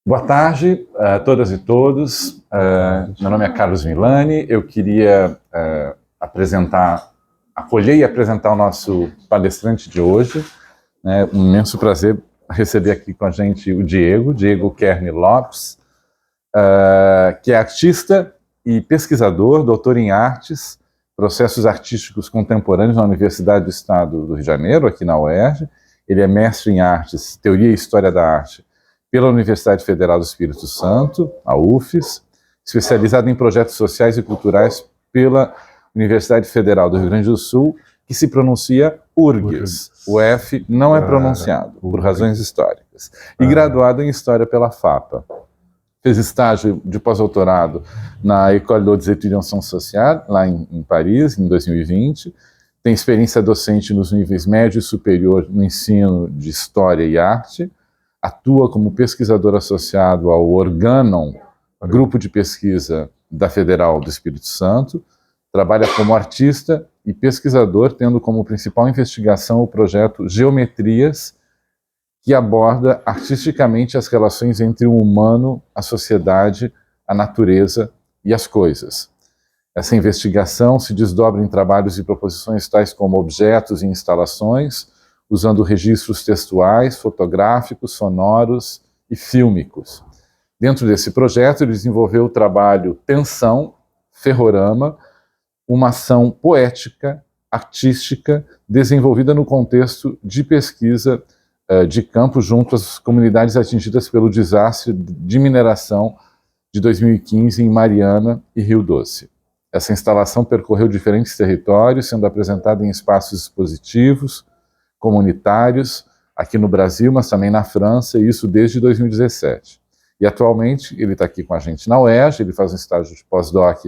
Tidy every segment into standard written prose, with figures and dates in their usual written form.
Boa tarde a todas e todos. Meu nome é Carlos Milani. Eu queria acolher e apresentar o nosso palestrante de hoje. Um imenso prazer receber aqui com a gente o Diego Kerney Lopes, que é artista e pesquisador, doutor em artes, processos artísticos contemporâneos na Universidade do Estado do Rio de Janeiro, aqui na UERJ. Ele é mestre em artes, teoria e história da arte, pela Universidade Federal do Espírito Santo, a UFES, especializado em projetos sociais e culturais pela Universidade Federal do Rio Grande do Sul, que se pronuncia URGS. O F não é pronunciado, por razões históricas. E graduado em História pela FAPA. Fez estágio de pós-doutorado na École des Études en Sciences Sociales, lá em Paris, em 2020. Tem experiência docente nos níveis médio e superior no ensino de História e Arte. Atua como pesquisador associado ao Organon, grupo de pesquisa da Federal do Espírito Santo. Trabalha como artista e pesquisador, tendo como principal investigação o projeto Geometrias, que aborda artisticamente as relações entre o humano, a sociedade, a natureza e as coisas. Essa investigação se desdobra em trabalhos e proposições tais como objetos e instalações, usando registros textuais, fotográficos, sonoros e fílmicos. Dentro desse projeto, ele desenvolveu o trabalho Tensão, Ferrorama, uma ação poética, artística, desenvolvida no contexto de pesquisa de campo junto às comunidades atingidas pelo desastre de mineração de 2015 em Mariana e Rio Doce. Essa instalação percorreu diferentes territórios, sendo apresentada em espaços expositivos, comunitários, aqui no Brasil, mas também na França, e isso desde 2017. E atualmente ele está aqui com a gente na UERJ, ele faz um estágio de pós-doc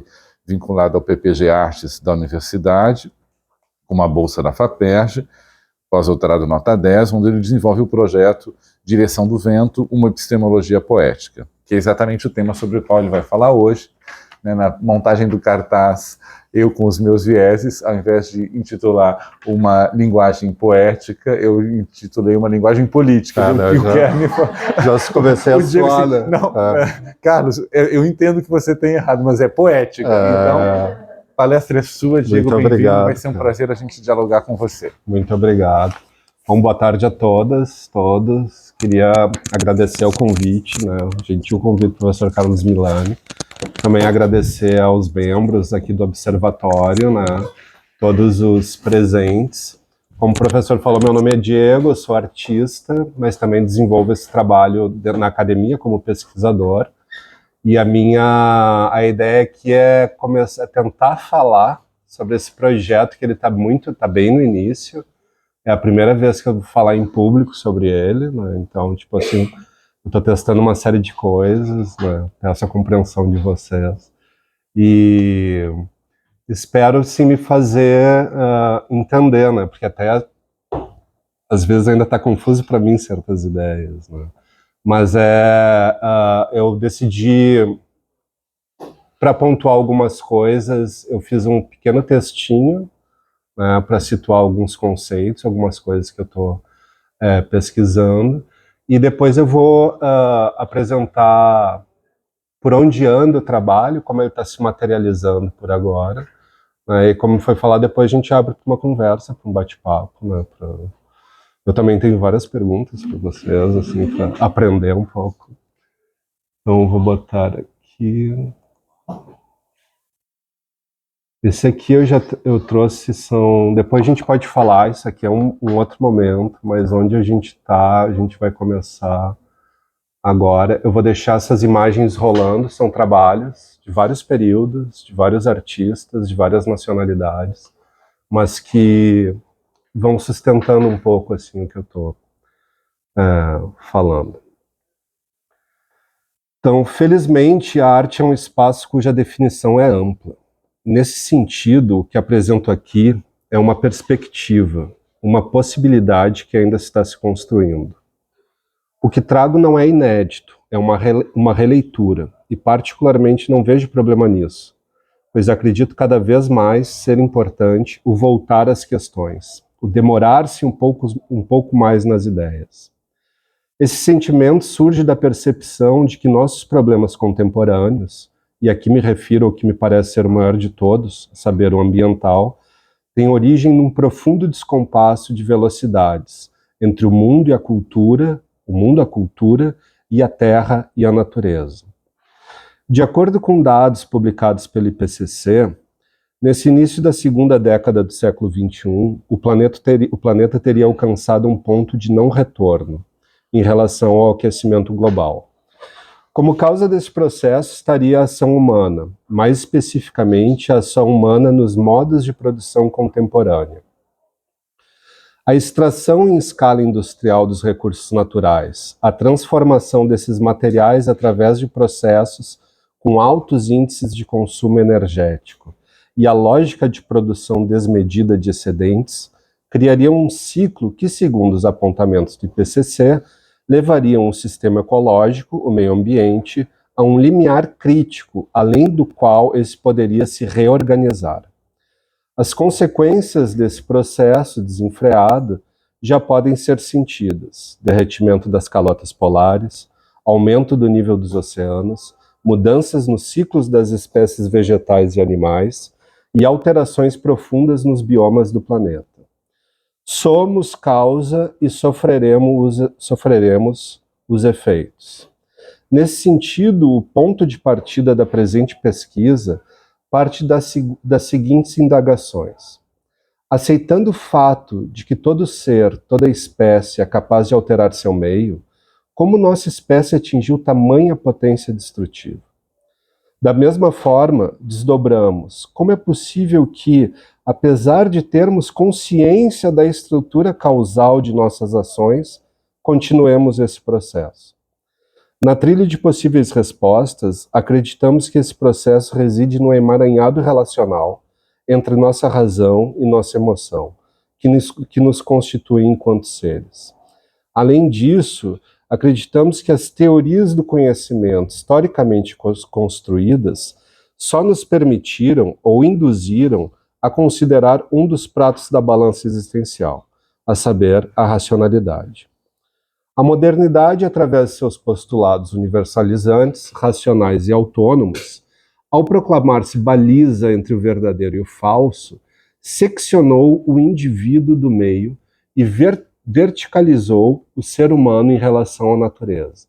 vinculado ao PPG Artes da universidade, com uma bolsa da FAPERJ, pós-doutorado nota 10, onde ele desenvolve o projeto Direção do Vento, uma epistemologia poética, que é exatamente o tema sobre o qual ele vai falar hoje. Na montagem do cartaz, eu com os meus vieses, ao invés de intitular uma linguagem poética, eu intitulei uma linguagem política. Já se comecei a suar, né? Carlos, eu entendo que você tem errado, mas é poética. Então, a palestra é sua, Diego, bem-vindo. Vai ser um prazer a gente dialogar com você. Muito obrigado. Bom, boa tarde a todas, todos. Queria agradecer o convite, né, o gentil convite do professor Carlos Milani. Também agradecer aos membros aqui do Observatório, né, todos os presentes. Como o professor falou, meu nome é Diego, eu sou artista, mas também desenvolvo esse trabalho na academia como pesquisador. E a ideia aqui é começar a tentar falar sobre esse projeto, que ele está bem no início. É a primeira vez que eu vou falar em público sobre ele, né? Então, tipo assim, eu estou testando uma série de coisas, né? Essa compreensão de vocês. E espero, sim, me fazer entender, né? Porque até, às vezes, ainda está confuso para mim certas ideias, né? Mas eu decidi, para pontuar algumas coisas, eu fiz um pequeno textinho, né, para situar alguns conceitos, algumas coisas que eu estou pesquisando, e depois eu vou apresentar por onde anda o trabalho, como ele está se materializando por agora, né, e como foi falado, depois a gente abre para uma conversa, para um bate-papo, né, eu também tenho várias perguntas para vocês, assim, para aprender um pouco. Então vou botar aqui. Esse aqui eu trouxe, depois a gente pode falar, isso aqui é um outro momento, mas onde a gente está, a gente vai começar agora. Eu vou deixar essas imagens rolando, são trabalhos de vários períodos, de vários artistas, de várias nacionalidades, mas que vão sustentando um pouco assim o que eu estou falando. Então, felizmente, a arte é um espaço cuja definição é ampla. Nesse sentido, o que apresento aqui é uma perspectiva, uma possibilidade que ainda está se construindo. O que trago não é inédito, é uma releitura, e particularmente não vejo problema nisso, pois acredito cada vez mais ser importante o voltar às questões, o demorar-se um pouco mais nas ideias. Esse sentimento surge da percepção de que nossos problemas contemporâneos, e aqui me refiro ao que me parece ser o maior de todos, saber o ambiental, tem origem num profundo descompasso de velocidades entre o mundo, a cultura e a terra e a natureza. De acordo com dados publicados pelo IPCC, nesse início da segunda década do século XXI, o planeta teria alcançado um ponto de não retorno em relação ao aquecimento global. Como causa desse processo estaria a ação humana, mais especificamente a ação humana nos modos de produção contemporânea. A extração em escala industrial dos recursos naturais, a transformação desses materiais através de processos com altos índices de consumo energético e a lógica de produção desmedida de excedentes criariam um ciclo que, segundo os apontamentos do IPCC, levariam o sistema ecológico, o meio ambiente, a um limiar crítico, além do qual esse poderia se reorganizar. As consequências desse processo desenfreado já podem ser sentidas: derretimento das calotas polares, aumento do nível dos oceanos, mudanças nos ciclos das espécies vegetais e animais e alterações profundas nos biomas do planeta. Somos causa e sofreremos os efeitos. Nesse sentido, o ponto de partida da presente pesquisa parte das seguintes indagações. Aceitando o fato de que todo ser, toda espécie é capaz de alterar seu meio, como nossa espécie atingiu tamanha potência destrutiva? Da mesma forma, desdobramos como é possível que, apesar de termos consciência da estrutura causal de nossas ações, continuemos esse processo. Na trilha de possíveis respostas, acreditamos que esse processo reside no emaranhado relacional entre nossa razão e nossa emoção, que nos constitui enquanto seres. Além disso, acreditamos que as teorias do conhecimento historicamente construídas só nos permitiram ou induziram a considerar um dos pratos da balança existencial, a saber, a racionalidade. A modernidade, através de seus postulados universalizantes, racionais e autônomos, ao proclamar-se baliza entre o verdadeiro e o falso, seccionou o indivíduo do meio e verticalizou o ser humano em relação à natureza.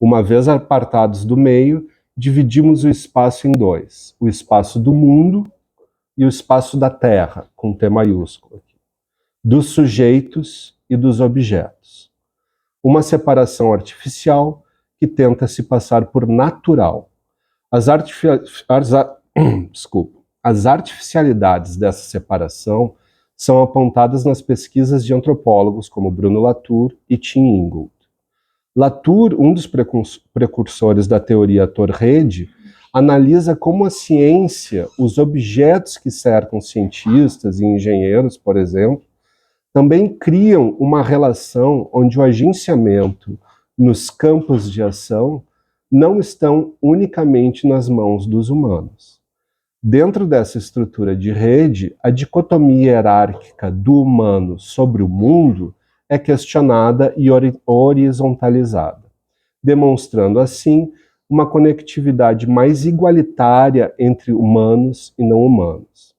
Uma vez apartados do meio, dividimos o espaço em dois: o espaço do mundo e o espaço da terra, com T maiúsculo, dos sujeitos e dos objetos. Uma separação artificial que tenta se passar por natural. As artificialidades dessa separação são apontadas nas pesquisas de antropólogos como Bruno Latour e Tim Ingold. Latour, um dos precursores da teoria ator-rede, analisa como a ciência, os objetos que cercam cientistas e engenheiros, por exemplo, também criam uma relação onde o agenciamento nos campos de ação não estão unicamente nas mãos dos humanos. Dentro dessa estrutura de rede, a dicotomia hierárquica do humano sobre o mundo é questionada e horizontalizada, demonstrando assim uma conectividade mais igualitária entre humanos e não humanos.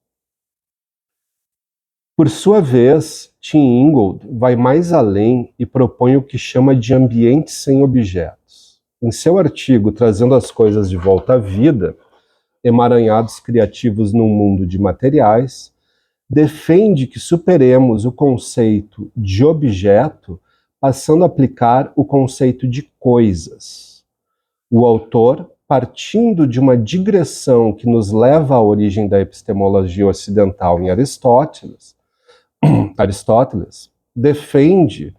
Por sua vez, Tim Ingold vai mais além e propõe o que chama de ambientes sem objetos. Em seu artigo Trazendo as Coisas de Volta à Vida, Emaranhados Criativos num Mundo de Materiais, defende que superemos o conceito de objeto, passando a aplicar o conceito de coisas. O autor, partindo de uma digressão que nos leva à origem da epistemologia ocidental em Aristóteles, defende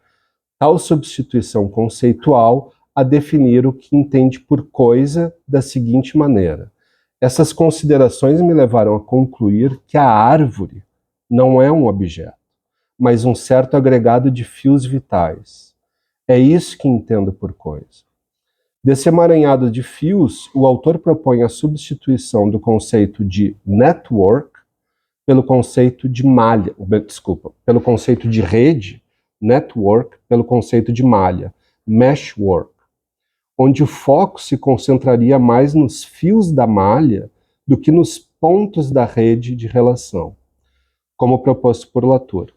tal substituição conceitual a definir o que entende por coisa da seguinte maneira: essas considerações me levaram a concluir que a árvore não é um objeto, mas um certo agregado de fios vitais. É isso que entendo por coisa. Desse emaranhado de fios, o autor propõe a substituição do conceito de network pelo conceito de pelo conceito de rede, network pelo conceito de malha, meshwork, onde o foco se concentraria mais nos fios da malha do que nos pontos da rede de relação, como proposto por Latour.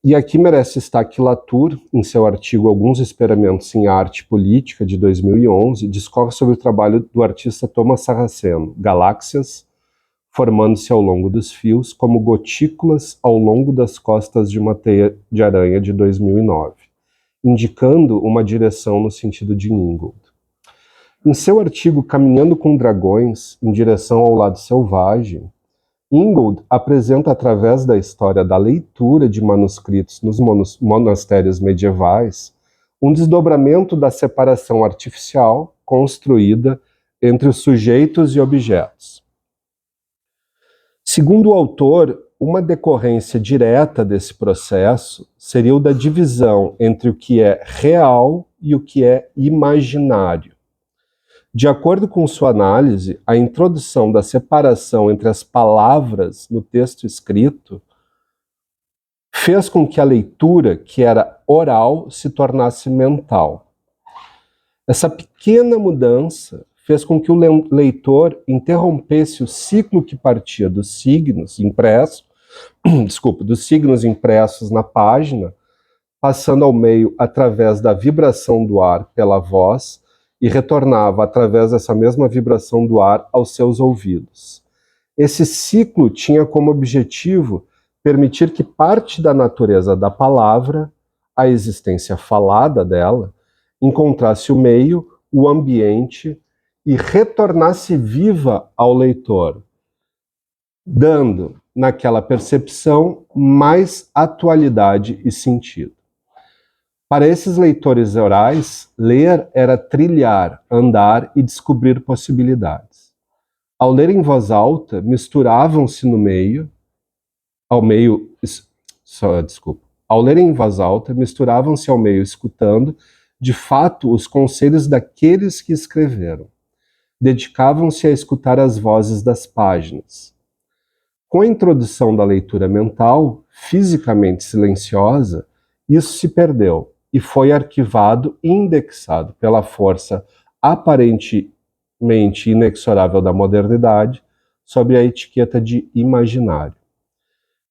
E aqui merece destaque Latour, em seu artigo Alguns Experimentos em Arte Política, de 2011, discorre sobre o trabalho do artista Thomas Saraceno, Galáxias, formando-se ao longo dos fios como gotículas ao longo das costas de uma teia de aranha, de 2009, indicando uma direção no sentido de Ingold. Em seu artigo Caminhando com Dragões, em direção ao lado selvagem, Ingold apresenta, através da história da leitura de manuscritos nos monastérios medievais, um desdobramento da separação artificial construída entre os sujeitos e objetos. Segundo o autor, uma decorrência direta desse processo seria o da divisão entre o que é real e o que é imaginário. De acordo com sua análise, a introdução da separação entre as palavras no texto escrito fez com que a leitura, que era oral, se tornasse mental. Essa pequena mudança fez com que o leitor interrompesse o ciclo que partia dos signos impressos, dos signos impressos na página, passando ao meio através da vibração do ar pela voz, e retornava, através dessa mesma vibração do ar, aos seus ouvidos. Esse ciclo tinha como objetivo permitir que parte da natureza da palavra, a existência falada dela, encontrasse o meio, o ambiente e retornasse viva ao leitor, dando, naquela percepção, mais atualidade e sentido. Para esses leitores orais, ler era trilhar, andar e descobrir possibilidades. Ao ler em voz alta, misturavam-se Ao ler em voz alta, misturavam-se ao meio escutando, de fato, os conselhos daqueles que escreveram. Dedicavam-se a escutar as vozes das páginas. Com a introdução da leitura mental, fisicamente silenciosa, isso se perdeu e foi arquivado e indexado pela força aparentemente inexorável da modernidade sob a etiqueta de imaginário.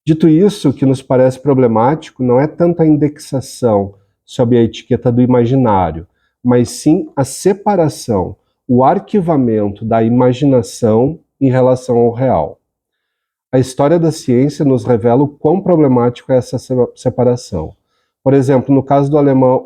Dito isso, o que nos parece problemático não é tanto a indexação sob a etiqueta do imaginário, mas sim a separação, o arquivamento da imaginação em relação ao real. A história da ciência nos revela o quão problemático é essa separação. Por exemplo, no caso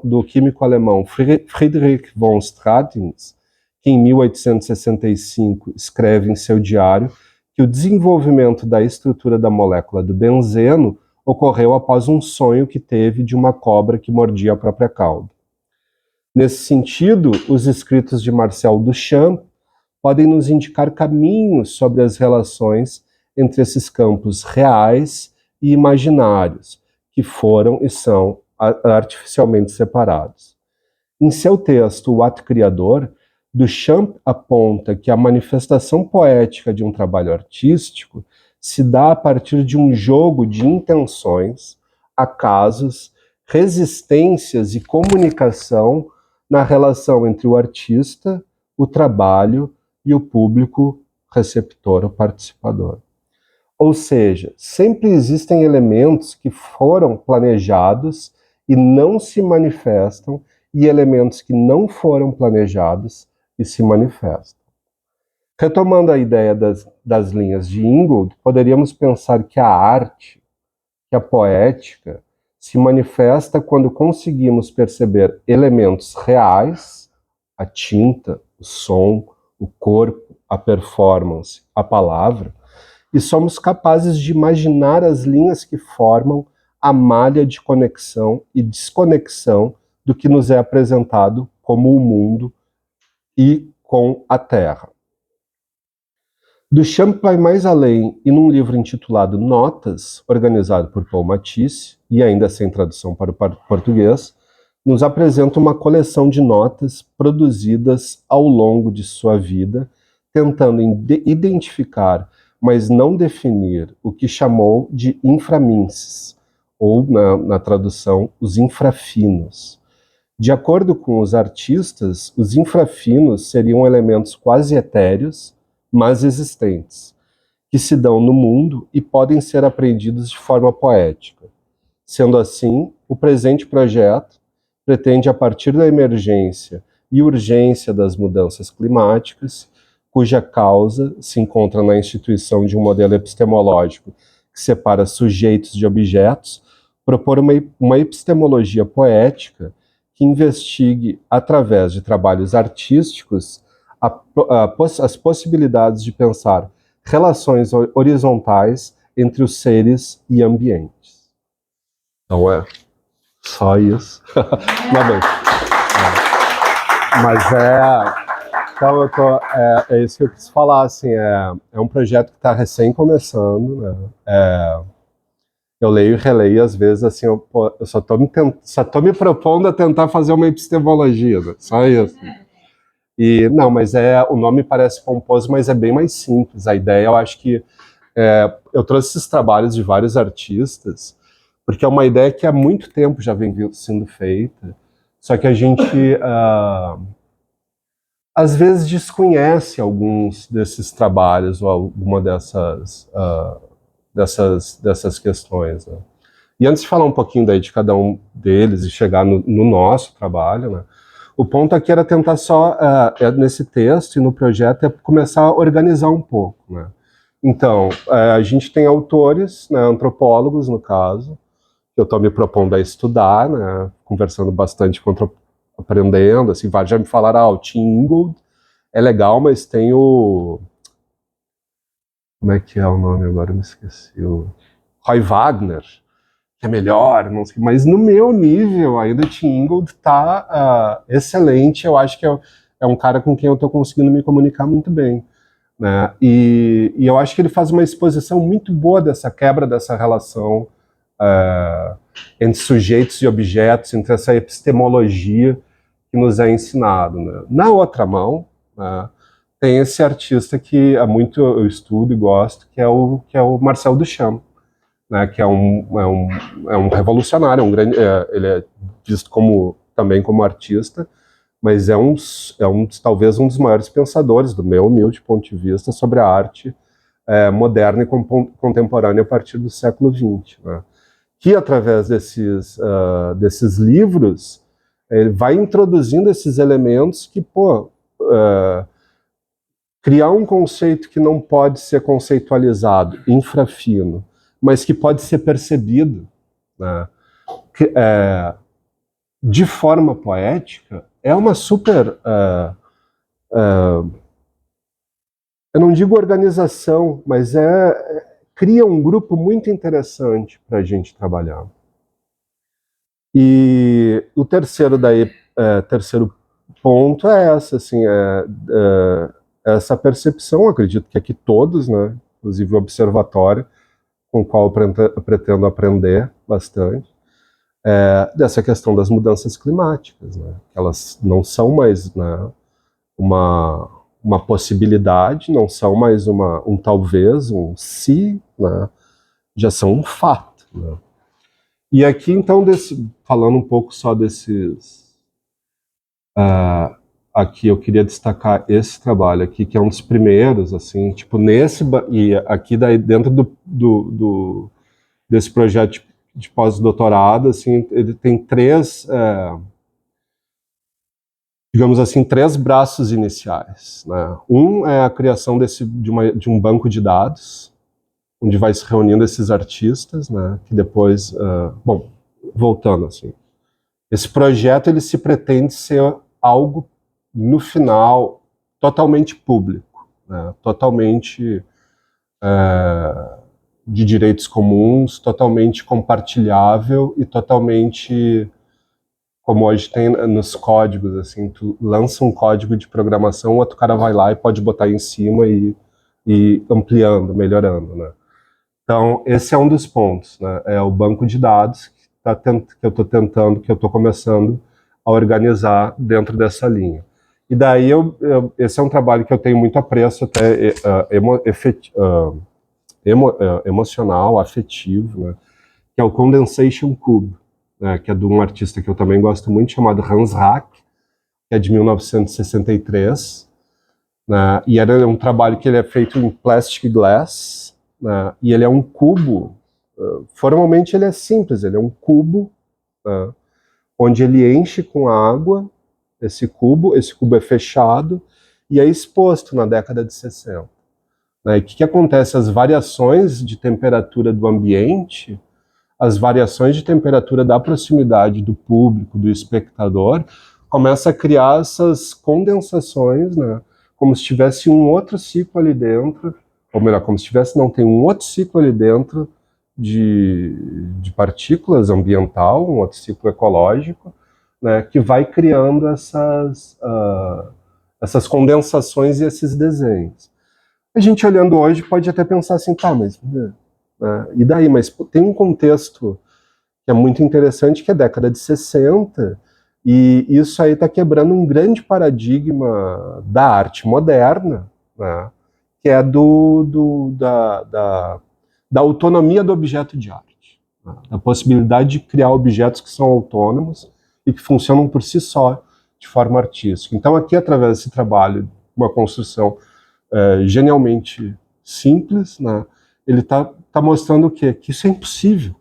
do químico alemão Friedrich von Stratins, que em 1865 escreve em seu diário que o desenvolvimento da estrutura da molécula do benzeno ocorreu após um sonho que teve de uma cobra que mordia a própria cauda. Nesse sentido, os escritos de Marcel Duchamp podem nos indicar caminhos sobre as relações entre esses campos reais e imaginários, que foram e são artificialmente separados. Em seu texto, O Ato Criador, Duchamp aponta que a manifestação poética de um trabalho artístico se dá a partir de um jogo de intenções, acasos, resistências e comunicação na relação entre o artista, o trabalho e o público receptor ou participador. Ou seja, sempre existem elementos que foram planejados e não se manifestam, e elementos que não foram planejados e se manifestam. Retomando a ideia das linhas de Ingold, poderíamos pensar que a arte, que a poética, se manifesta quando conseguimos perceber elementos reais, a tinta, o som, o corpo, a performance, a palavra, e somos capazes de imaginar as linhas que formam a malha de conexão e desconexão do que nos é apresentado como o mundo e com a Terra. Duchamp vai mais além e num livro intitulado Notas, organizado por Paul Matisse, e ainda sem tradução para o português, nos apresenta uma coleção de notas produzidas ao longo de sua vida, tentando identificar, mas não definir, o que chamou de inframinces, ou na tradução, os infrafinos. De acordo com os artistas, os infrafinos seriam elementos quase etéreos, mas existentes, que se dão no mundo e podem ser apreendidos de forma poética. Sendo assim, o presente projeto pretende, a partir da emergência e urgência das mudanças climáticas, cuja causa se encontra na instituição de um modelo epistemológico que separa sujeitos de objetos, propor uma epistemologia poética que investigue, através de trabalhos artísticos, as possibilidades de pensar relações horizontais entre os seres e ambientes. Então é só isso. Mas, bem, mas então é isso que eu quis falar, assim, é um projeto que está recém começando, né? Eu leio e releio, às vezes, assim, eu só tô me propondo a tentar fazer uma epistemologia, né? Só isso. E, não, mas o nome parece pomposo, mas é bem mais simples. A ideia, eu acho que eu trouxe esses trabalhos de vários artistas, porque é uma ideia que há muito tempo já vem sendo feita, só que a gente, às vezes, desconhece alguns desses trabalhos ou alguma dessas questões, né? E antes de falar um pouquinho daí de cada um deles e chegar no nosso trabalho, né, o ponto aqui era tentar só, nesse texto e no projeto, começar a organizar um pouco, né? Então, a gente tem autores, né, antropólogos, no caso, que eu estou me propondo a estudar, né, conversando bastante aprendendo, assim, já me falaram, o Tim Ingold é legal, mas tem o... Como é que é o nome agora? Eu me esqueci. O Roy Wagner, que é melhor, não sei, mas no meu nível ainda o Tim Ingold está excelente. Eu acho que é um cara com quem eu estou conseguindo me comunicar muito bem, né? E eu acho que ele faz uma exposição muito boa dessa quebra dessa relação entre sujeitos e objetos, entre essa epistemologia que nos é ensinado, né? Na outra mão, né, tem esse artista que há muito eu estudo e gosto, que é o Marcel Duchamp, né, que é um revolucionário, ele é visto também como artista, mas talvez um dos maiores pensadores, do meu humilde ponto de vista, sobre a arte moderna e contemporânea a partir do século XX, né, que através desses livros ele vai introduzindo esses elementos que, criar um conceito que não pode ser conceitualizado, infrafino, mas que pode ser percebido, né, de forma poética, é uma super... eu não digo organização, mas cria um grupo muito interessante para a gente trabalhar. E o terceiro ponto é essa percepção, acredito que aqui todos, né, inclusive o observatório, com o qual eu pretendo aprender bastante, dessa questão das mudanças climáticas, né? Elas não são mais, né, uma possibilidade, não são mais um talvez, um se, né? Já são um fato, né? E aqui, então, falando um pouco só desses... aqui eu queria destacar esse trabalho aqui, que é um dos primeiros, assim, tipo, e aqui daí dentro desse projeto de pós-doutorado, assim, ele tem digamos assim, três braços iniciais, né? Um é a criação de um banco de dados, onde vai se reunindo esses artistas, né? Que depois, bom, voltando assim, esse projeto ele se pretende ser algo no final totalmente público, né? Totalmente de direitos comuns, totalmente compartilhável e totalmente, como hoje tem nos códigos, assim, tu lança um código de programação, outro cara vai lá e pode botar em cima e ampliando, melhorando, né? Então, esse é um dos pontos, né? É o banco de dados que eu estou começando a organizar dentro dessa linha. E daí, esse é um trabalho que eu tenho muito apreço, até emocional, afetivo, né? que é o Condensation Cube, né, que é de um artista que eu também gosto muito, chamado Hans Rack, que é de 1963, né, e era um trabalho que ele é feito em plastic glass, né, e ele é um cubo, formalmente ele é simples, ele é um cubo, né, onde ele enche com água esse cubo é fechado e é exposto na década de 60. Né, e o que acontece? As variações de temperatura do ambiente, as variações de temperatura da proximidade do público, do espectador, começa a criar essas condensações, né? Como se tivesse um outro ciclo ali dentro, ou melhor, como se tivesse, não, tem um outro ciclo ali dentro de partículas ambiental, um outro ciclo ecológico, né, que vai criando essas condensações e esses desenhos. A gente olhando hoje pode até pensar assim, tá, mas e daí? Mas tem um contexto que é muito interessante, que é a década de 60, e isso aí está quebrando um grande paradigma da arte moderna, né, que é da autonomia do objeto de arte, né, a possibilidade de criar objetos que são autônomos e que funcionam por si só, de forma artística. Então aqui, através desse trabalho, uma construção genialmente simples, né, ele está mostrando o quê? Que isso é impossível.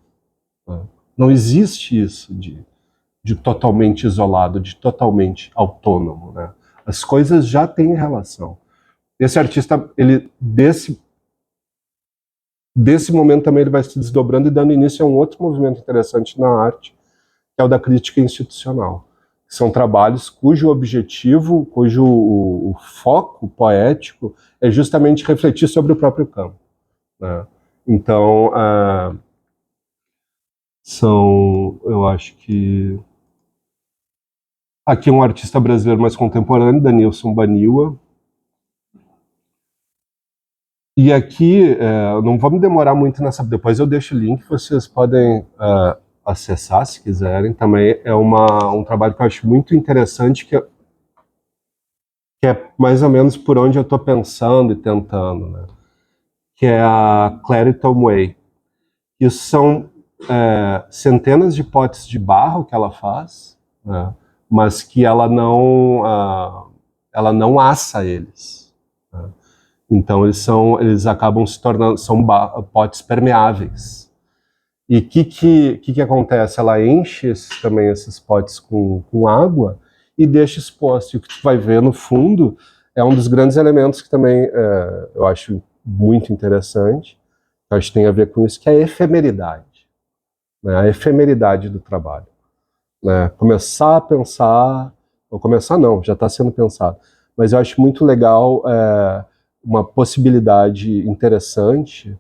Né? Não existe isso de totalmente isolado, de totalmente autônomo. Né? As coisas já têm relação. Esse artista, ele desse momento também ele vai se desdobrando e dando início a um outro movimento interessante na arte, que é o da crítica institucional. São trabalhos cujo objetivo, cujo o foco poético é justamente refletir sobre o próprio campo. Né? Então, eu acho que aqui um artista brasileiro mais contemporâneo, Danilson Baniwa. E aqui, não vamos demorar muito nessa, depois eu deixo o link, vocês podem acessar se quiserem. Também é um trabalho que eu acho muito interessante, que é mais ou menos por onde eu estou pensando e tentando, né? Que é a Clariton Way. Isso são centenas de potes de barro que ela faz, né? Mas que ela não assa eles. Né? Então eles acabam se tornando, são potes permeáveis. E o que acontece? Ela enche também esses potes com água e deixa exposto. E o que tu vai ver no fundo é um dos grandes elementos que também eu acho muito interessante, que acho que tem a ver com isso, que é a efemeridade. Né? A efemeridade do trabalho. Né? Começar a pensar, ou começar não, já está sendo pensado, mas eu acho muito legal, uma possibilidade interessante,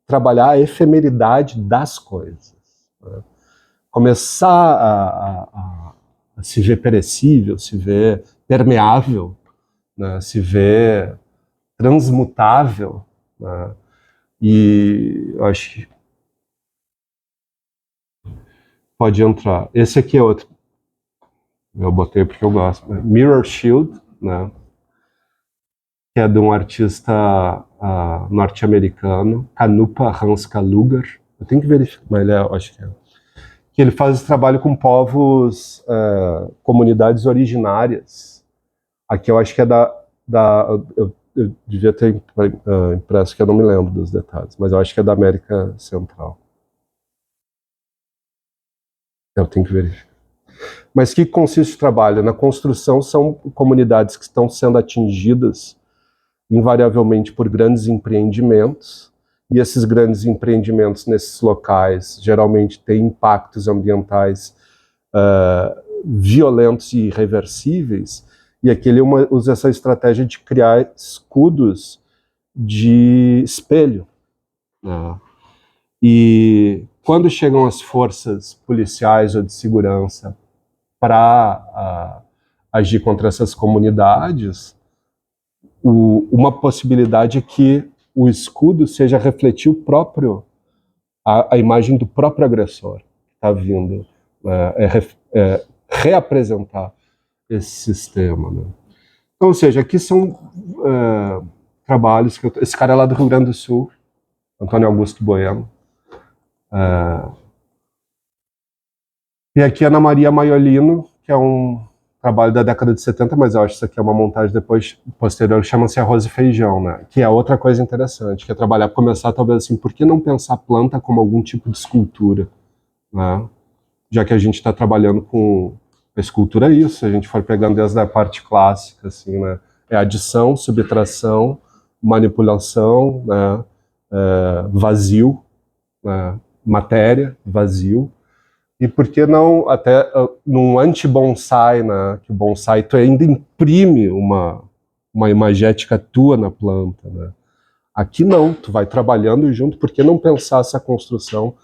trabalhar a efemeridade das coisas. Né? Começar a se ver perecível, se ver permeável, né? Se ver transmutável, né? E eu acho que pode entrar. Esse aqui é outro. Eu botei porque eu gosto. Mirror Shield, né? Que é de um artista norte-americano, Kanupa Hanska-Lugar. Eu tenho que verificar, mas eu acho que é. Que ele faz esse trabalho com povos, comunidades originárias. Aqui eu acho que é eu devia ter impresso, que eu não me lembro dos detalhes, mas eu acho que é da América Central. Eu tenho que verificar. Mas o que consiste o trabalho? Na construção são comunidades que estão sendo atingidas invariavelmente por grandes empreendimentos, e esses grandes empreendimentos nesses locais geralmente têm impactos ambientais violentos e irreversíveis, e aqui ele usa essa estratégia de criar escudos de espelho. Né? E quando chegam as forças policiais ou de segurança para agir contra essas comunidades, uma possibilidade é que o escudo seja refletir a imagem do próprio agressor que está vindo, reapresentar esse sistema. Né? Então, ou seja, aqui são trabalhos que esse cara é lá do Rio Grande do Sul, Antônio Augusto Bueno, E aqui Ana Maria Maiolino, que é um trabalho da década de 70, mas eu acho que isso aqui é uma montagem depois, posterior, chama-se Arroz e Feijão, né? Que é outra coisa interessante, que é trabalhar, começar talvez assim, por que não pensar a planta como algum tipo de escultura, né? Já que a gente está trabalhando com a escultura, é isso, se a gente for pegando desde a parte clássica, assim, né? É adição, subtração, manipulação, né? Vazio, né? Matéria, vazio. E por que não, até num anti-bonsai, né, que o bonsai tu ainda imprime uma imagética tua na planta, né? Aqui não, tu vai trabalhando junto, por que não pensar essa construção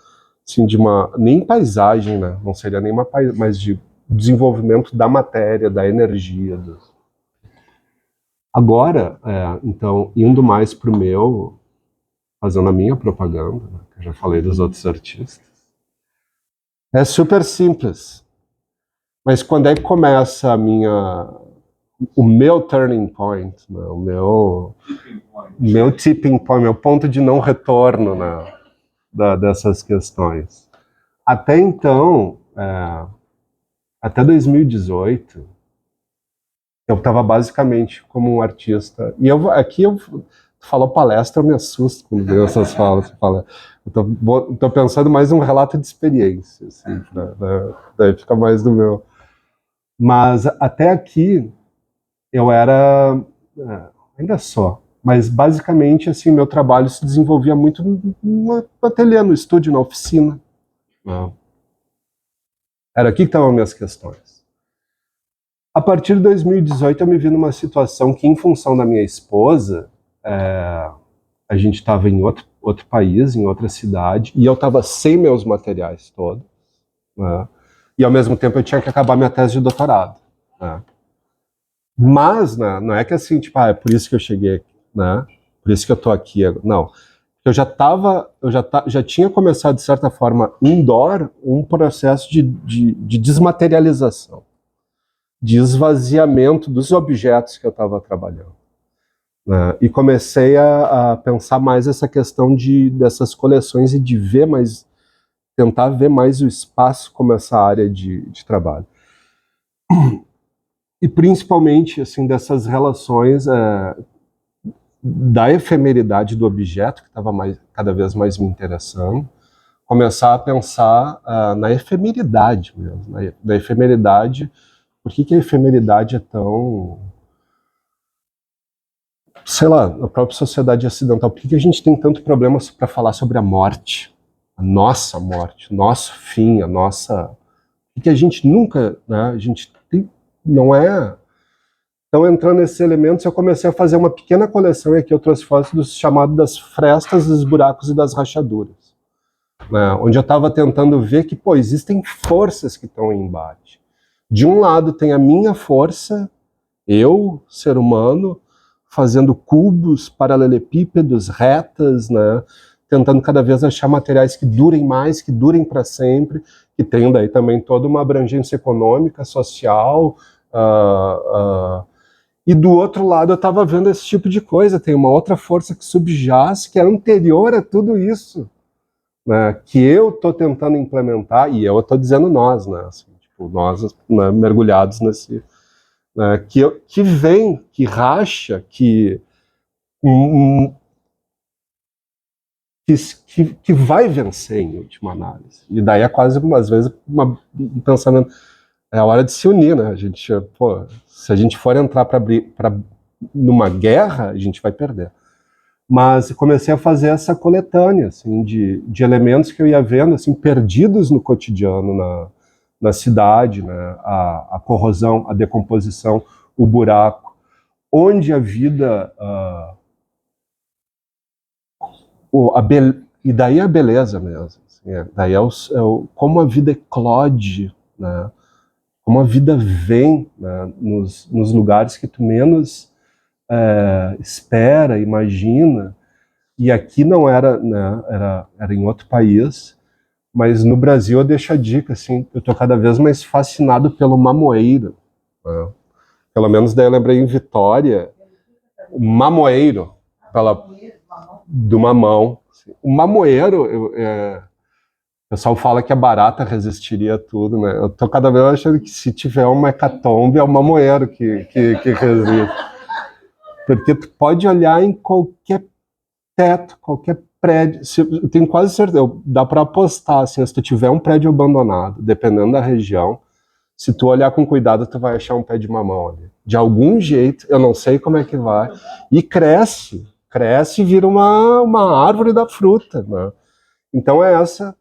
assim, de uma, nem paisagem, né? Não seria nem uma paisagem, mas de desenvolvimento da matéria, da energia. Agora, então, indo mais pro meu, fazendo a minha propaganda, né, que eu já falei dos outros artistas, é super simples. Mas quando é que começa o meu turning point, né? o meu tipping point, meu ponto de não retorno, né? Dessas questões. Até então, até 2018, eu estava basicamente como um artista. E aqui eu falo palestra, eu me assusto quando vejo essas falas. Eu tô pensando mais um relato de experiência, assim, daí fica mais do meu. Mas até aqui eu era, ainda só, mas basicamente assim meu trabalho se desenvolvia muito no ateliê, no estúdio, na oficina. Né? Era aqui que estavam minhas questões. A partir de 2018 eu me vi numa situação que, em função da minha esposa, a gente estava em outro país, em outra cidade, e eu estava sem meus materiais todos, né? E ao mesmo tempo eu tinha que acabar minha tese de doutorado. Né? Mas, né, não é que assim, tipo, é por isso que eu cheguei aqui, né? Por isso que eu tô aqui. Não. Eu já tinha começado, de certa forma, indoor, um processo de desmaterialização, de esvaziamento dos objetos que eu estava trabalhando. Né? E comecei a pensar mais essa questão dessas coleções e de ver mais, tentar ver mais o espaço como essa área de trabalho. E principalmente, assim, dessas relações da efemeridade do objeto, que estava cada vez mais me interessando, começar a pensar na efemeridade mesmo, na efemeridade. Por que a efemeridade é tão, sei lá, na própria sociedade ocidental, por que a gente tem tanto problema para falar sobre a morte, a nossa morte, o nosso fim, a nossa... Por que a gente nunca, né, a gente tem, não é... Então, entrando nesses elementos, eu comecei a fazer uma pequena coleção, e aqui eu trouxe fotos dos chamados das frestas, dos buracos e das rachaduras. Né, onde eu estava tentando ver que, pô, existem forças que estão em embate. De um lado tem a minha força, eu, ser humano, fazendo cubos, paralelepípedos, retas, né, tentando cada vez achar materiais que durem mais, que durem para sempre, que tenham daí também toda uma abrangência econômica, social, e do outro lado eu estava vendo esse tipo de coisa, tem uma outra força que subjaz, que é anterior a tudo isso, né, que eu estou tentando implementar, e eu estou dizendo nós, né, assim, tipo, nós, né, mergulhados nesse... Né, que vem, que racha, que vai vencer em última análise. E daí é quase, às vezes, um pensamento... É a hora de se unir, né? A gente, pô, se a gente for entrar numa guerra, a gente vai perder. Mas comecei a fazer essa coletânea, assim, de elementos que eu ia vendo, assim, perdidos no cotidiano, na cidade, né? A corrosão, a decomposição, o buraco, onde a vida... e daí a beleza mesmo. Assim, daí como a vida eclode, né? Como a vida vem, né, nos lugares que tu menos espera, imagina. E aqui não era, né, era em outro país, mas no Brasil eu deixo a dica, assim, eu tô cada vez mais fascinado pelo mamoeiro. Né? Pelo menos daí eu lembrei em Vitória, o mamoeiro, do mamão. O mamoeiro, pessoal fala que a barata resistiria a tudo, né? Eu tô cada vez achando que se tiver uma hecatombe, é o mamoeiro que resiste. Porque tu pode olhar em qualquer teto, qualquer prédio. Eu tenho quase certeza, dá para apostar, assim, se tu tiver um prédio abandonado, dependendo da região, se tu olhar com cuidado, tu vai achar um pé de mamão ali. De algum jeito, eu não sei como é que vai, e cresce e vira uma árvore da fruta, né? Então é essa.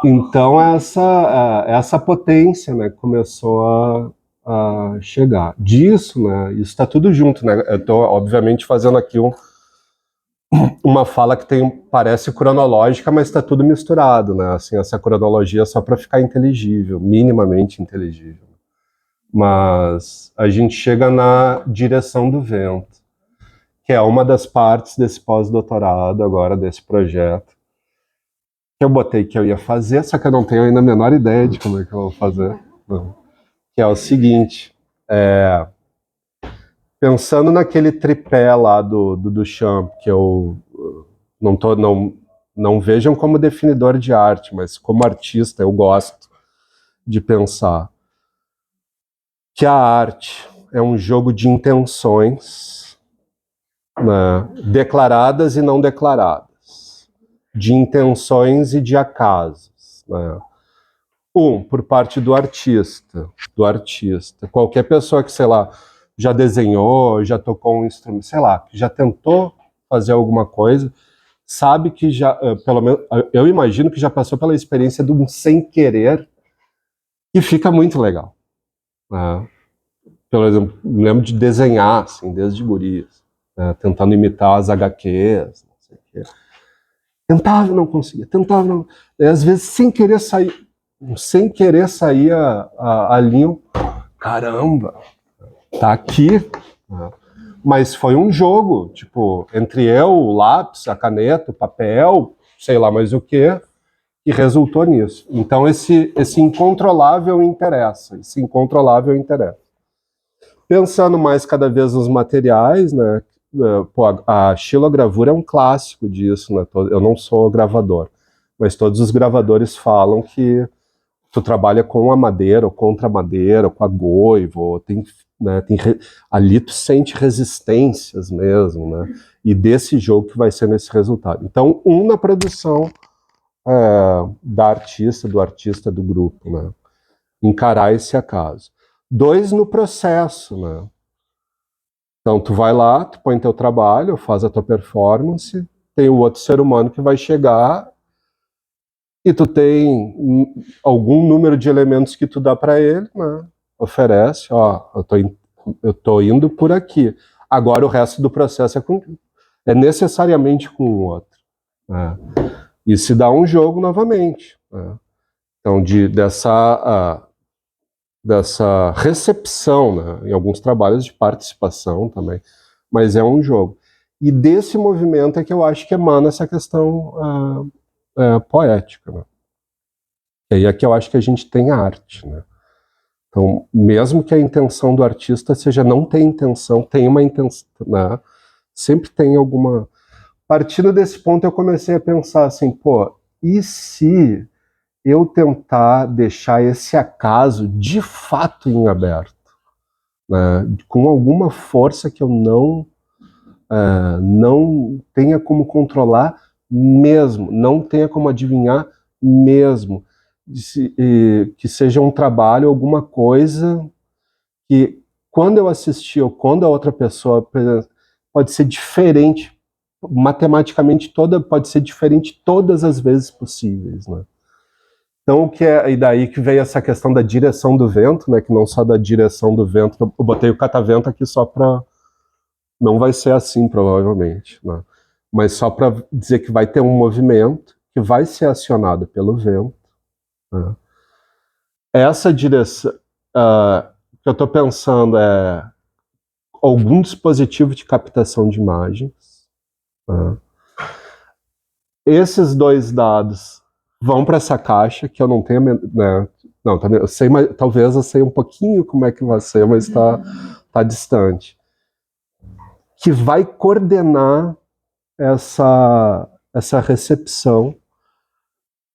Então essa potência, né, começou a chegar. Disso, né, isso está tudo junto, né? Eu estou, obviamente, fazendo aqui uma fala que parece cronológica, mas está tudo misturado, né? Assim, essa cronologia só para ficar inteligível, minimamente inteligível. Mas a gente chega na direção do vento, que é uma das partes desse pós-doutorado agora, desse projeto, que eu botei que eu ia fazer, só que eu não tenho ainda a menor ideia de como é que eu vou fazer. Não. Que é o seguinte, pensando naquele tripé lá do Duchamp, que eu não vejam como definidor de arte, mas como artista eu gosto de pensar que a arte é um jogo de intenções, né, declaradas e não declaradas, de intenções e de acasos, né? Por parte do artista. Qualquer pessoa que, sei lá, já desenhou, já tocou um instrumento, sei lá, que já tentou fazer alguma coisa, sabe que já, pelo menos, eu imagino que já passou pela experiência de um sem querer, e fica muito legal, né? Por exemplo, me lembro de desenhar, assim, desde gurias, né, tentando imitar as HQs, não sei o quê. Tentava e não conseguia, tentava não... E, às vezes, sem querer saía a linha, caramba, tá aqui, né? Mas foi um jogo, tipo, entre eu, o lápis, a caneta, o papel, sei lá mais o que resultou nisso. Então esse incontrolável interessa, Pensando mais cada vez nos materiais, né? Pô, a xilogravura é um clássico disso, né? Eu não sou gravador, mas todos os gravadores falam que tu trabalha com a madeira, ou contra a madeira, ou com a goiva, ali tu sente resistências mesmo, né? E desse jogo que vai ser nesse resultado. Então, na produção do artista do grupo, né? Encarar esse acaso. 2, no processo, né? Então, tu vai lá, tu põe teu trabalho, faz a tua performance, tem o outro ser humano que vai chegar e tu tem algum número de elementos que tu dá para ele, né? Oferece, ó, eu tô indo por aqui. Agora o resto do processo é necessariamente com o outro, né? E se dá um jogo novamente, né? Então, dessa recepção, né? Em alguns trabalhos de participação também, mas é um jogo. E desse movimento é que eu acho que emana essa questão poética, né? E aí é que eu acho que a gente tem arte, né? Então, mesmo que a intenção do artista seja não ter intenção, tem uma intenção, né? Sempre tem alguma... Partindo desse ponto, eu comecei a pensar assim, pô, e se eu tentar deixar esse acaso de fato em aberto, né? Com alguma força que eu não tenha como controlar mesmo, não tenha como adivinhar mesmo, que seja um trabalho, alguma coisa que quando eu assistir ou quando a outra pessoa pode ser diferente, matematicamente pode ser diferente todas as vezes possíveis, né? Então, e daí que veio essa questão da direção do vento, né? Que não só da direção do vento, eu botei o catavento aqui só para... Não vai ser assim, provavelmente, né? Mas só para dizer que vai ter um movimento que vai ser acionado pelo vento, né? Essa direção que eu estou pensando é algum dispositivo de captação de imagens, né? Esses 2 dados vão para essa caixa, que eu não tenho, né? Não, eu sei, mas talvez eu sei um pouquinho como é que vai ser, mas tá distante. Que vai coordenar essa recepção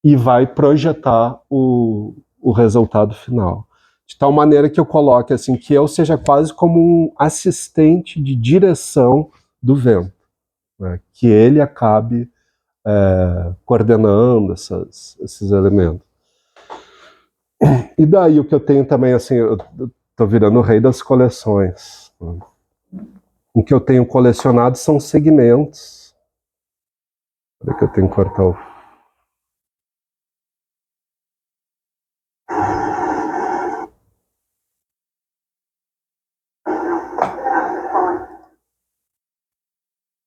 e vai projetar o resultado final. De tal maneira que eu coloque assim, que eu seja quase como um assistente de direção do vento, né? Que ele acabe coordenando esses elementos. E daí o que eu tenho também, assim, eu tô virando o rei das coleções. Né? O que eu tenho colecionado são segmentos. Espera que eu tenho que cortar o...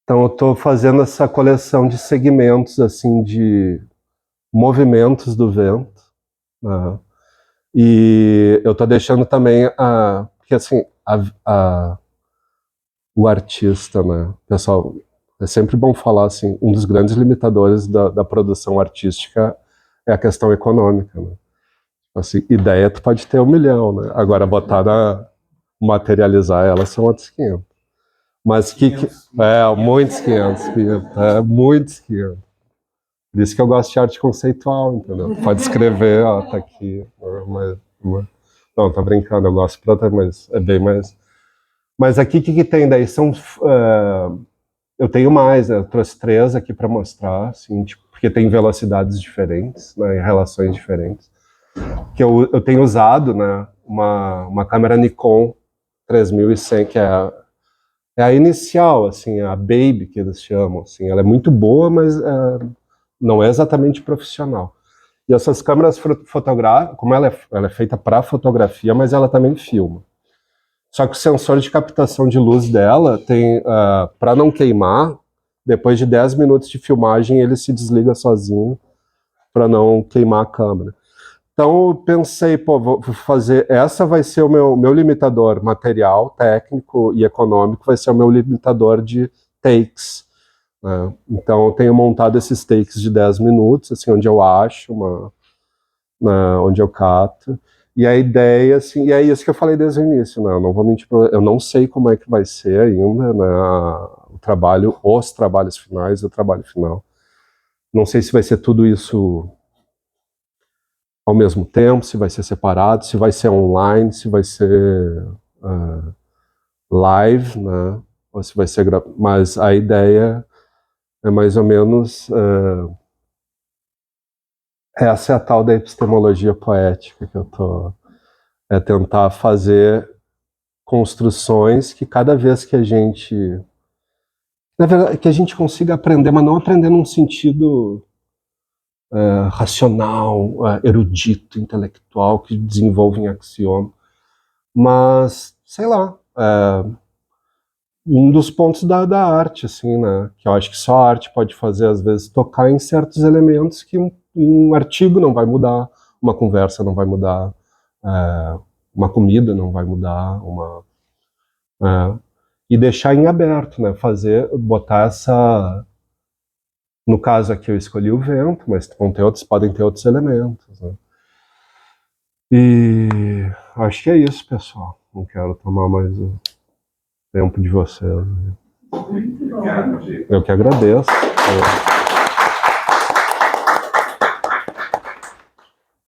Então eu estou fazendo essa coleção de segmentos, assim, de movimentos do vento, né? E eu estou deixando também porque assim, o artista, né, pessoal, é sempre bom falar assim, um dos grandes limitadores da produção artística é a questão econômica, né? Assim, ideia tu pode ter 1 milhão, né? Agora materializar ela são outros 500. Mas muitos 500, muitos 500. Por isso que eu gosto de arte conceitual, entendeu? Tu pode escrever, ó, tá aqui, não, tô brincando, eu gosto mas é bem mais... Mas aqui o que tem daí? Eu tenho mais, né? Eu trouxe 3 aqui para mostrar, assim, tipo, porque tem velocidades diferentes, né, em relações diferentes. Que eu tenho usado, né, uma câmera Nikon 3100, que é a inicial, assim, a Baby, que eles chamam, assim. Ela é muito boa, mas não é exatamente profissional. E essas câmeras fotográficas, como ela é feita para fotografia, mas ela também filma. Só que o sensor de captação de luz dela tem, para não queimar, depois de 10 minutos de filmagem, ele se desliga sozinho para não queimar a câmera. Então eu pensei, pô, vou fazer, essa vai ser o meu limitador material, técnico e econômico, vai ser o meu limitador de takes, né? Então eu tenho montado esses takes de 10 minutos, assim, onde eu acho, onde eu cato. E a ideia, assim, e é isso que eu falei desde o início, né? Eu não vou mentir, eu não sei como é que vai ser ainda, né? Os trabalhos finais, o trabalho final. Não sei se vai ser tudo isso ao mesmo tempo, se vai ser separado, se vai ser online, se vai ser live, né? Ou se vai ser mas a ideia é mais ou menos essa é a tal da epistemologia poética que eu tô tentar fazer construções que cada vez que a gente, na verdade, que a gente consiga aprender, mas não aprender num sentido racional, erudito, intelectual, que desenvolve em axioma, mas, sei lá, um dos pontos da arte, assim, né, que eu acho que só a arte pode fazer, às vezes, tocar em certos elementos que um artigo não vai mudar, uma conversa não vai mudar, uma comida não vai mudar, e deixar em aberto, né, botar essa... No caso aqui eu escolhi o vento, mas podem ter outros elementos, né. E acho que é isso, pessoal. Não quero tomar mais o tempo de vocês. Eu que agradeço.